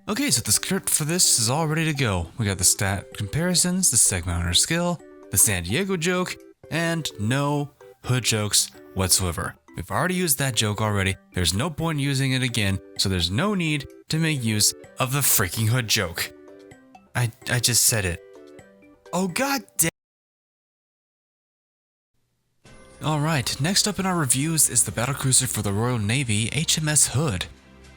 Okay, so the script for this is all ready to go. We got the stat comparisons, the segment on her skill, the San Diego joke, and no hood jokes whatsoever. We've already used that joke already, there's no point in using it again, so there's no need to make use of the freaking hood joke. I just said it. Oh god damn. Alright, next up in our reviews is the battlecruiser for the Royal Navy, HMS Hood.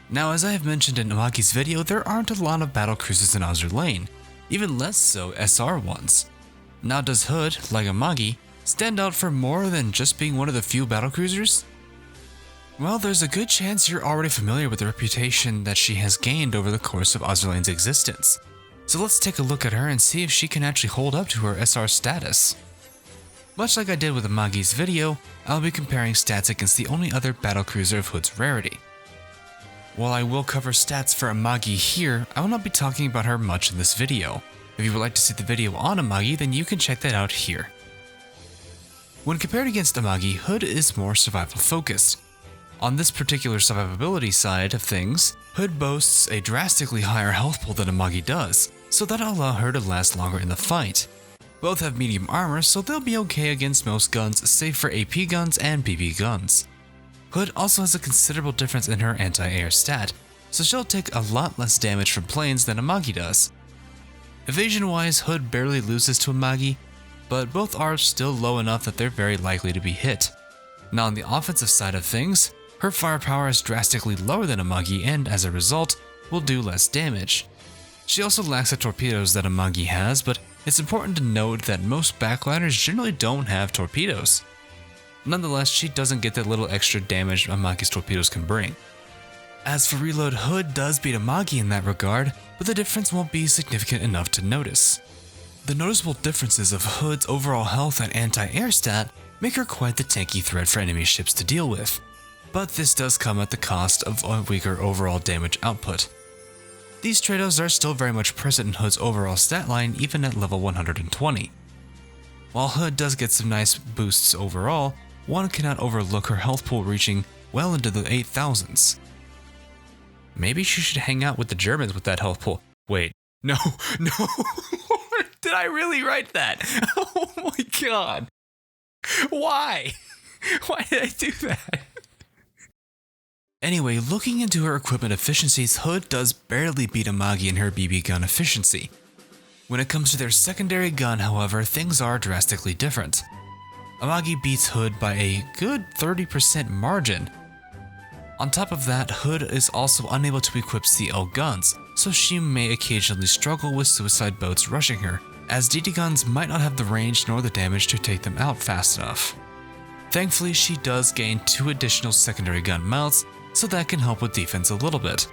Now, as I have mentioned in Amagi's video, there aren't a lot of battlecruisers in Azur Lane, even less so SR ones. Now, does Hood, like Amagi, stand out for more than just being one of the few battlecruisers? Well, there's a good chance you're already familiar with the reputation that she has gained over the course of Azur Lane's existence. So let's take a look at her and see if she can actually hold up to her SR status. Much like I did with Amagi's video, I'll be comparing stats against the only other battlecruiser of Hood's rarity. While I will cover stats for Amagi here, I will not be talking about her much in this video. If you would like to see the video on Amagi, then you can check that out here. When compared against Amagi, Hood is more survival focused. On this particular survivability side of things, Hood boasts a drastically higher health pool than Amagi does, so that'll allow her to last longer in the fight. Both have medium armor, so they'll be okay against most guns save for AP guns and BB guns. Hood also has a considerable difference in her anti-air stat, so she'll take a lot less damage from planes than Amagi does. Evasion-wise, Hood barely loses to Amagi, but both are still low enough that they're very likely to be hit. Now on the offensive side of things, her firepower is drastically lower than Amagi and as a result, will do less damage. She also lacks the torpedoes that Amagi has, but it's important to note that most backliners generally don't have torpedoes. Nonetheless, she doesn't get the little extra damage Amagi's torpedoes can bring. As for reload, Hood does beat Amagi in that regard, but the difference won't be significant enough to notice. The noticeable differences of Hood's overall health and anti-air stat make her quite the tanky threat for enemy ships to deal with, but this does come at the cost of a weaker overall damage output. These trade-offs are still very much present in Hood's overall stat line even at level 120. While Hood does get some nice boosts overall, one cannot overlook her health pool reaching well into the 8,000s. Maybe she should hang out with the Germans with that health pool. Wait, no. Did I really write that? Oh my god. Why? Why did I do that? Anyway, looking into her equipment efficiencies, Hood does barely beat Amagi in her BB gun efficiency. When it comes to their secondary gun, however, things are drastically different. Amagi beats Hood by a good 30% margin. On top of that, Hood is also unable to equip CL guns, so she may occasionally struggle with suicide boats rushing her, as DD guns might not have the range nor the damage to take them out fast enough. Thankfully, she does gain 2 additional secondary gun mounts, so that can help with defense a little bit.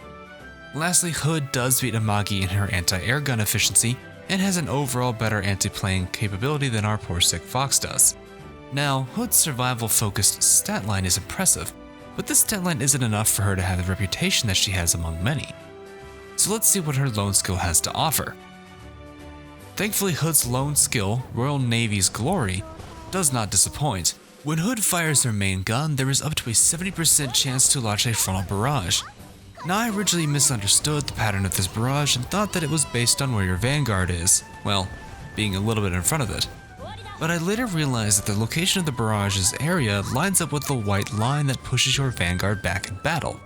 Lastly, Hood does beat Amagi in her anti-air gun efficiency, and has an overall better anti-plane capability than our poor sick Fox does. Now, Hood's survival-focused stat line is impressive, but this stat line isn't enough for her to have the reputation that she has among many. So let's see what her lone skill has to offer. Thankfully, Hood's lone skill, Royal Navy's Glory, does not disappoint. When Hood fires her main gun, there is up to a 70% chance to launch a frontal barrage. Now, I originally misunderstood the pattern of this barrage and thought that it was based on where your vanguard is, well, being a little bit in front of it. But I later realized that the location of the barrage's area lines up with the white line that pushes your vanguard back in battle.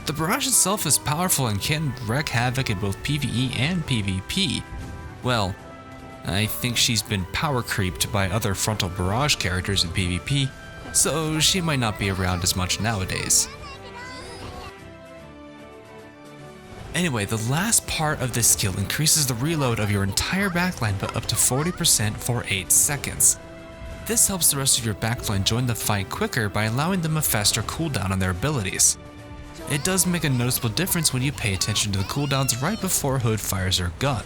The barrage itself is powerful and can wreak havoc in both PvE and PvP. Well, I think she's been power creeped by other frontal barrage characters in PvP, so she might not be around as much nowadays. Anyway, the last part of this skill increases the reload of your entire backline by up to 40% for 8 seconds. This helps the rest of your backline join the fight quicker by allowing them a faster cooldown on their abilities. It does make a noticeable difference when you pay attention to the cooldowns right before Hood fires her gun.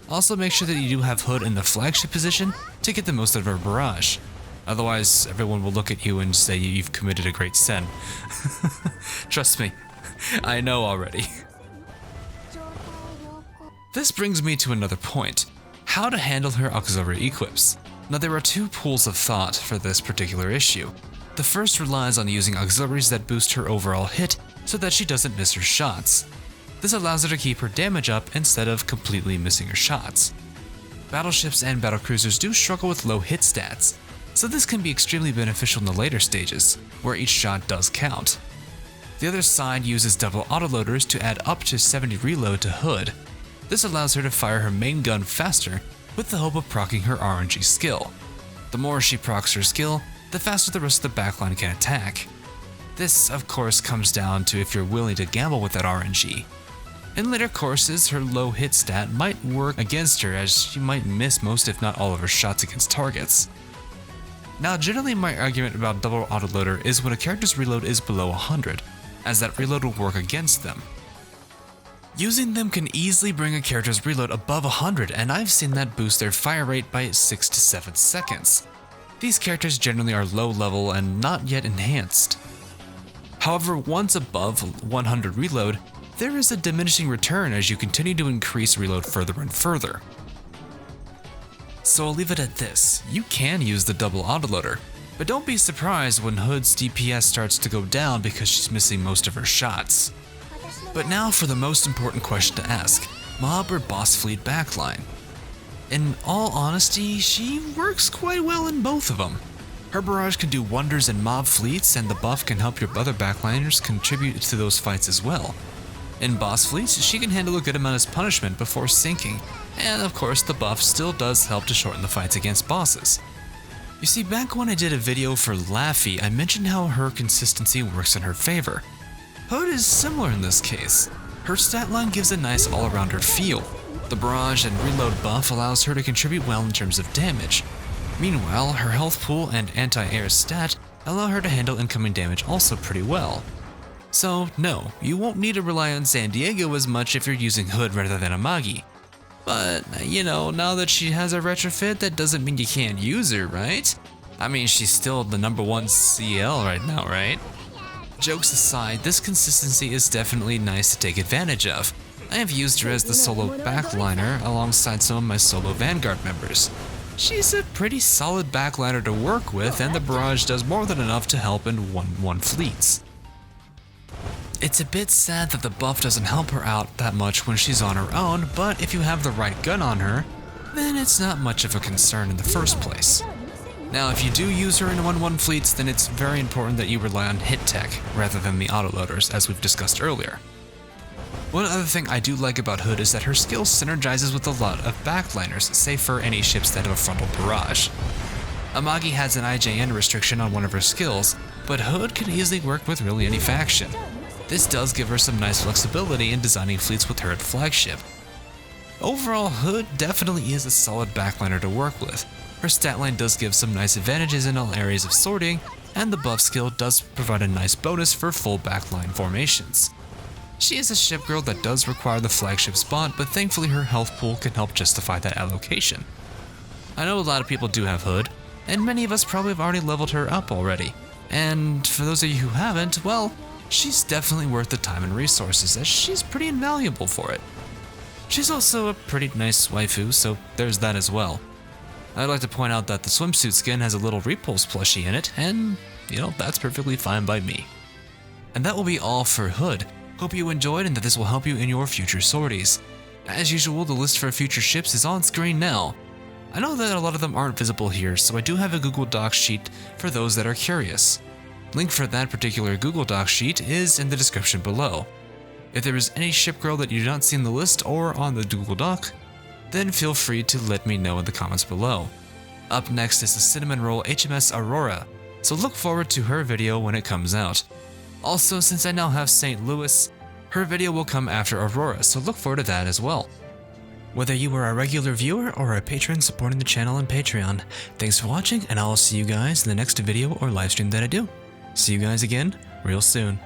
Also make sure that you do have Hood in the flagship position to get the most out of her barrage. Otherwise, everyone will look at you and say you've committed a great sin. Trust me, I know already. This brings me to another point, how to handle her auxiliary equips. Now there are 2 pools of thought for this particular issue. The first relies on using auxiliaries that boost her overall hit so that she doesn't miss her shots. The This allows her to keep her damage up instead of completely missing her shots. Battleships and battlecruisers do struggle with low hit stats, so this can be extremely beneficial in the later stages, where each shot does count. The other side uses double autoloaders to add up to 70 reload to Hood. This allows her to fire her main gun faster with the hope of proccing her RNG skill. The more she procs her skill, the faster the rest of the backline can attack. This, of course, comes down to if you're willing to gamble with that RNG. In later courses, her low hit stat might work against her as she might miss most if not all of her shots against targets. Now, generally my argument about double autoloader is when a character's reload is below 100, as that reload will work against them. Using them can easily bring a character's reload above 100, and I've seen that boost their fire rate by 6 to 7 seconds. These characters generally are low level and not yet enhanced. However, once above 100 reload, there is a diminishing return as you continue to increase reload further and further. So I'll leave it at this: you can use the double autoloader, but don't be surprised when Hood's DPS starts to go down because she's missing most of her shots. But now for the most important question to ask: mob or boss fleet backline? In all honesty, she works quite well in both of them. Her barrage can do wonders in mob fleets, and the buff can help your other backliners contribute to those fights as well. In boss fleets, she can handle a good amount as punishment before sinking, and of course the buff still does help to shorten the fights against bosses. You see, back when I did a video for Laffy, I mentioned how her consistency works in her favor. Hood is similar in this case. Her stat line gives a nice all-arounder feel. The barrage and reload buff allows her to contribute well in terms of damage. Meanwhile, her health pool and anti-air stat allow her to handle incoming damage also pretty well. So no, you won't need to rely on San Diego as much if you're using Hood rather than Amagi. But, you know, now that she has a retrofit, that doesn't mean you can't use her, right? I mean, she's still the #1 CL right now, right? Jokes aside, this consistency is definitely nice to take advantage of. I have used her as the solo backliner alongside some of my solo Vanguard members. She's a pretty solid backliner to work with, and the barrage does more than enough to help in 1-1 fleets. It's a bit sad that the buff doesn't help her out that much when she's on her own, but if you have the right gun on her, then it's not much of a concern in the first place. Now, if you do use her in 1-1 fleets, then it's very important that you rely on hit tech rather than the autoloaders, as we've discussed earlier. One other thing I do like about Hood is that her skill synergizes with a lot of backliners, save for any ships that have a frontal barrage. Amagi has an IJN restriction on one of her skills, but Hood can easily work with really any faction. This does give her some nice flexibility in designing fleets with her at flagship. Overall, Hood definitely is a solid backliner to work with. Her stat line does give some nice advantages in all areas of sorting, and the buff skill does provide a nice bonus for full backline formations. She is a ship girl that does require the flagship spot, but thankfully her health pool can help justify that allocation. I know a lot of people do have Hood, and many of us probably have already leveled her up already. And for those of you who haven't, well, she's definitely worth the time and resources, as she's pretty invaluable for it. She's also a pretty nice waifu, so there's that as well. I'd like to point out that the swimsuit skin has a little repulse plushie in it, and, you know, that's perfectly fine by me. And that will be all for Hood. Hope you enjoyed and that this will help you in your future sorties. As usual, the list for future ships is on screen now. I know that a lot of them aren't visible here, so I do have a Google Docs sheet for those that are curious. Link for that particular Google Docs sheet is in the description below. If there is any ship girl that you do not see in the list or on the Google Doc, then feel free to let me know in the comments below. Up next is the cinnamon roll HMS Aurora, so look forward to her video when it comes out. Also, since I now have St. Louis, her video will come after Aurora, so look forward to that as well. Whether you are a regular viewer or a patron supporting the channel on Patreon, thanks for watching, and I'll see you guys in the next video or livestream that I do. See you guys again real soon.